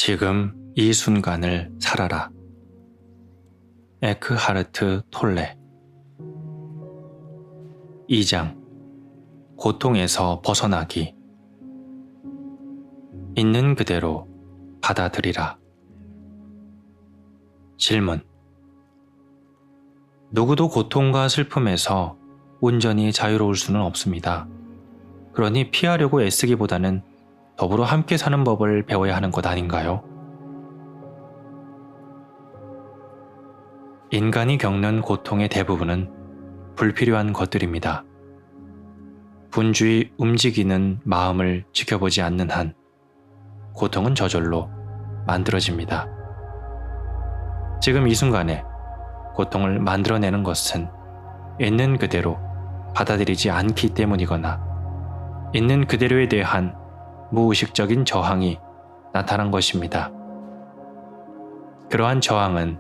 지금 이 순간을 살아라. 에크하르트 톨레. 2장. 고통에서 벗어나기. 있는 그대로 받아들이라. 질문. 누구도 고통과 슬픔에서 온전히 자유로울 수는 없습니다. 그러니 피하려고 애쓰기보다는 더불어 함께 사는 법을 배워야 하는 것 아닌가요? 인간이 겪는 고통의 대부분은 불필요한 것들입니다. 분주히 움직이는 마음을 지켜보지 않는 한 고통은 저절로 만들어집니다. 지금 이 순간에 고통을 만들어내는 것은 있는 그대로 받아들이지 않기 때문이거나 있는 그대로에 대한 무의식적인 저항이 나타난 것입니다. 그러한 저항은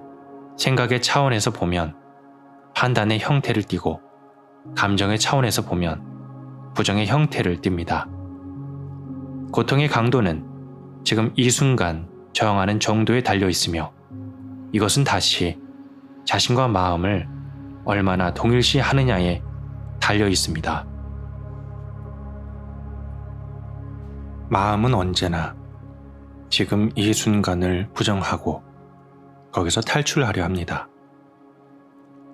생각의 차원에서 보면 판단의 형태를 띠고 감정의 차원에서 보면 부정의 형태를 띱니다. 고통의 강도는 지금 이 순간 저항하는 정도에 달려 있으며 이것은 다시 자신과 마음을 얼마나 동일시 하느냐에 달려 있습니다. 마음은 언제나 지금 이 순간을 부정하고 거기서 탈출하려 합니다.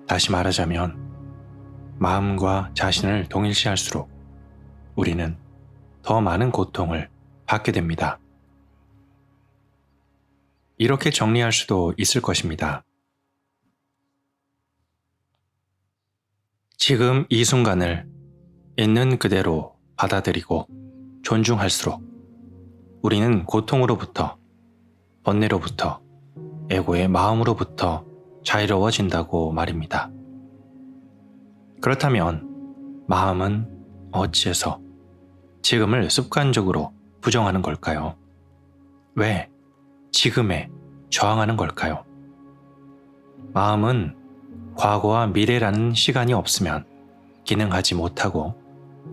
다시 말하자면 마음과 자신을 동일시할수록 우리는 더 많은 고통을 받게 됩니다. 이렇게 정리할 수도 있을 것입니다. 지금 이 순간을 있는 그대로 받아들이고 존중할수록 우리는 고통으로부터, 번뇌로부터, 에고의 마음으로부터 자유로워진다고 말입니다. 그렇다면 마음은 어찌해서 지금을 습관적으로 부정하는 걸까요? 왜 지금에 저항하는 걸까요? 마음은 과거와 미래라는 시간이 없으면 기능하지 못하고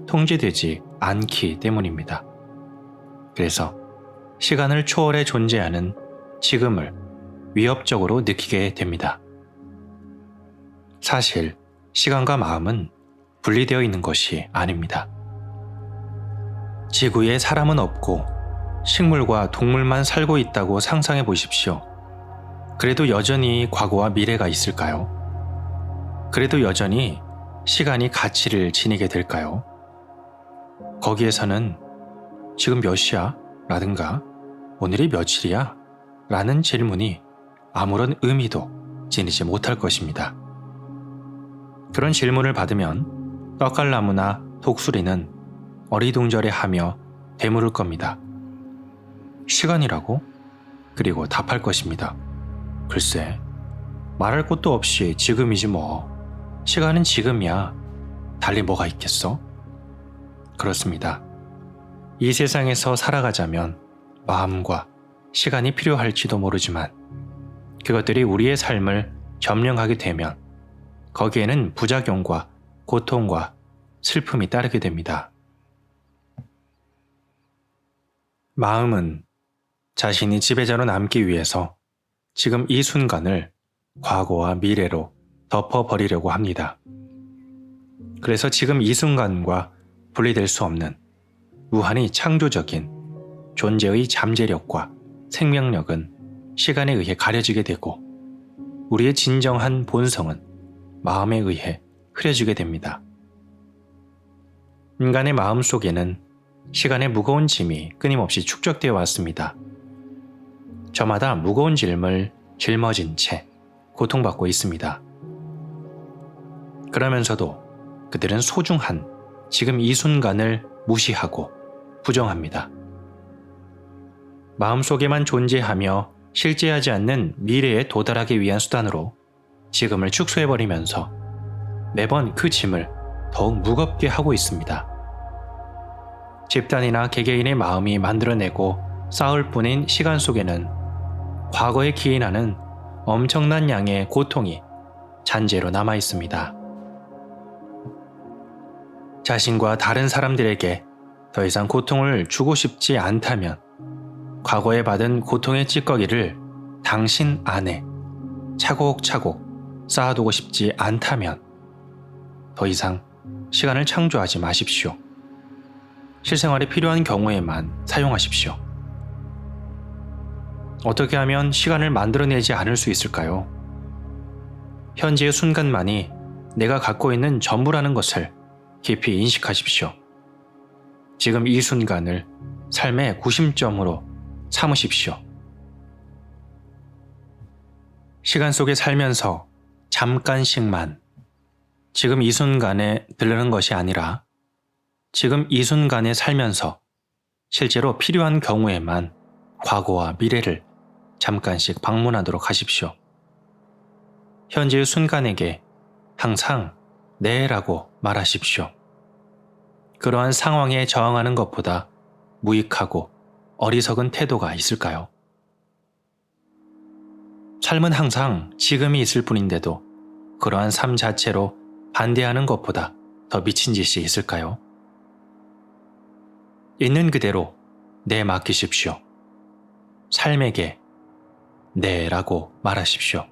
통제되지 않기 때문입니다. 그래서 시간을 초월해 존재하는 지금을 위협적으로 느끼게 됩니다. 사실 시간과 마음은 분리되어 있는 것이 아닙니다. 지구에 사람은 없고 식물과 동물만 살고 있다고 상상해 보십시오. 그래도 여전히 과거와 미래가 있을까요? 그래도 여전히 시간이 가치를 지니게 될까요? 거기에서는 지금 몇 시야? 라든가 오늘이 며칠이야? 라는 질문이 아무런 의미도 지니지 못할 것입니다. 그런 질문을 받으면 떡갈나무나 독수리는 어리둥절해하며 되물을 겁니다. 시간이라고? 그리고 답할 것입니다. 글쎄, 말할 것도 없이 지금이지 뭐. 시간은 지금이야. 달리 뭐가 있겠어? 그렇습니다. 이 세상에서 살아가자면 마음과 시간이 필요할지도 모르지만 그것들이 우리의 삶을 점령하게 되면 거기에는 부작용과 고통과 슬픔이 따르게 됩니다. 마음은 자신이 지배자로 남기 위해서 지금 이 순간을 과거와 미래로 덮어버리려고 합니다. 그래서 지금 이 순간과 분리될 수 없는 무한히 창조적인 존재의 잠재력과 생명력은 시간에 의해 가려지게 되고 우리의 진정한 본성은 마음에 의해 흐려지게 됩니다. 인간의 마음 속에는 시간의 무거운 짐이 끊임없이 축적되어 왔습니다. 저마다 무거운 짐을 짊어진 채 고통받고 있습니다. 그러면서도 그들은 소중한 지금 이 순간을 무시하고 부정합니다. 마음속에만 존재하며 실제하지 않는 미래에 도달하기 위한 수단으로 지금을 축소해버리면서 매번 그 짐을 더욱 무겁게 하고 있습니다. 집단이나 개개인의 마음이 만들어내고 쌓을 뿐인 시간 속에는 과거에 기인하는 엄청난 양의 고통이 잔재로 남아 있습니다. 자신과 다른 사람들에게 더 이상 고통을 주고 싶지 않다면 과거에 받은 고통의 찌꺼기를 당신 안에 차곡차곡 쌓아두고 싶지 않다면 더 이상 시간을 창조하지 마십시오. 실생활에 필요한 경우에만 사용하십시오. 어떻게 하면 시간을 만들어내지 않을 수 있을까요? 현재의 순간만이 내가 갖고 있는 전부라는 것을 깊이 인식하십시오. 지금 이 순간을 삶의 구심점으로 삼으십시오. 시간 속에 살면서 잠깐씩만 지금 이 순간에 들르는 것이 아니라 지금 이 순간에 살면서 실제로 필요한 경우에만 과거와 미래를 잠깐씩 방문하도록 하십시오. 현재의 순간에게 항상 네라고 말하십시오. 그러한 상황에 저항하는 것보다 무익하고 어리석은 태도가 있을까요? 삶은 항상 지금이 있을 뿐인데도 그러한 삶 자체로 반대하는 것보다 더 미친 짓이 있을까요? 있는 그대로 네 맡기십시오. 삶에게 네라고 말하십시오.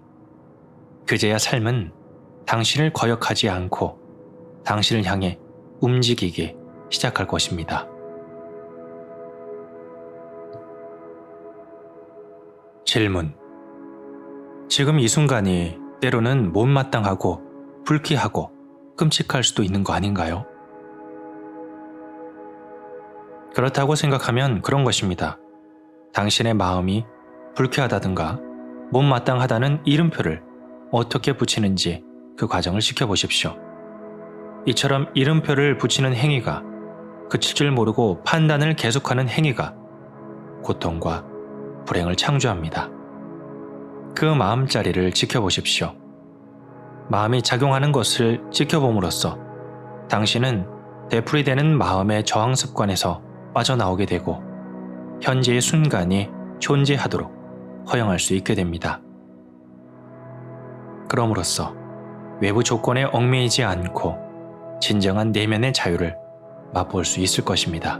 그제야 삶은 당신을 거역하지 않고 당신을 향해 움직이기 시작할 것입니다. 질문. 지금 이 순간이 때로는 못마땅하고 불쾌하고 끔찍할 수도 있는 거 아닌가요? 그렇다고 생각하면 그런 것입니다. 당신의 마음이 불쾌하다든가 못마땅하다는 이름표를 어떻게 붙이는지 그 과정을 지켜보십시오. 이처럼 이름표를 붙이는 행위가 그칠 줄 모르고 판단을 계속하는 행위가 고통과 불행을 창조합니다. 그 마음자리를 지켜보십시오. 마음이 작용하는 것을 지켜봄으로써 당신은 되풀이되는 마음의 저항 습관에서 빠져나오게 되고 현재의 순간이 존재하도록 허용할 수 있게 됩니다. 그럼으로써 외부 조건에 얽매이지 않고 진정한 내면의 자유를 맛볼 수 있을 것입니다.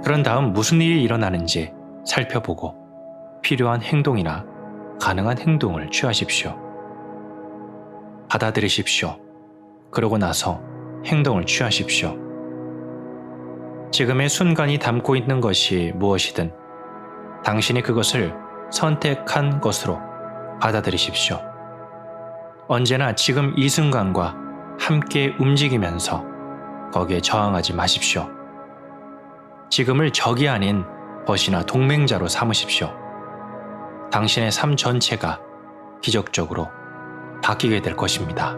그런 다음 무슨 일이 일어나는지 살펴보고 필요한 행동이나 가능한 행동을 취하십시오. 받아들이십시오. 그러고 나서 행동을 취하십시오. 지금의 순간이 담고 있는 것이 무엇이든 당신이 그것을 선택한 것으로 받아들이십시오. 언제나 지금 이 순간과 함께 움직이면서 거기에 저항하지 마십시오. 지금을 적이 아닌 벗이나 동맹자로 삼으십시오. 당신의 삶 전체가 기적적으로 바뀌게 될 것입니다.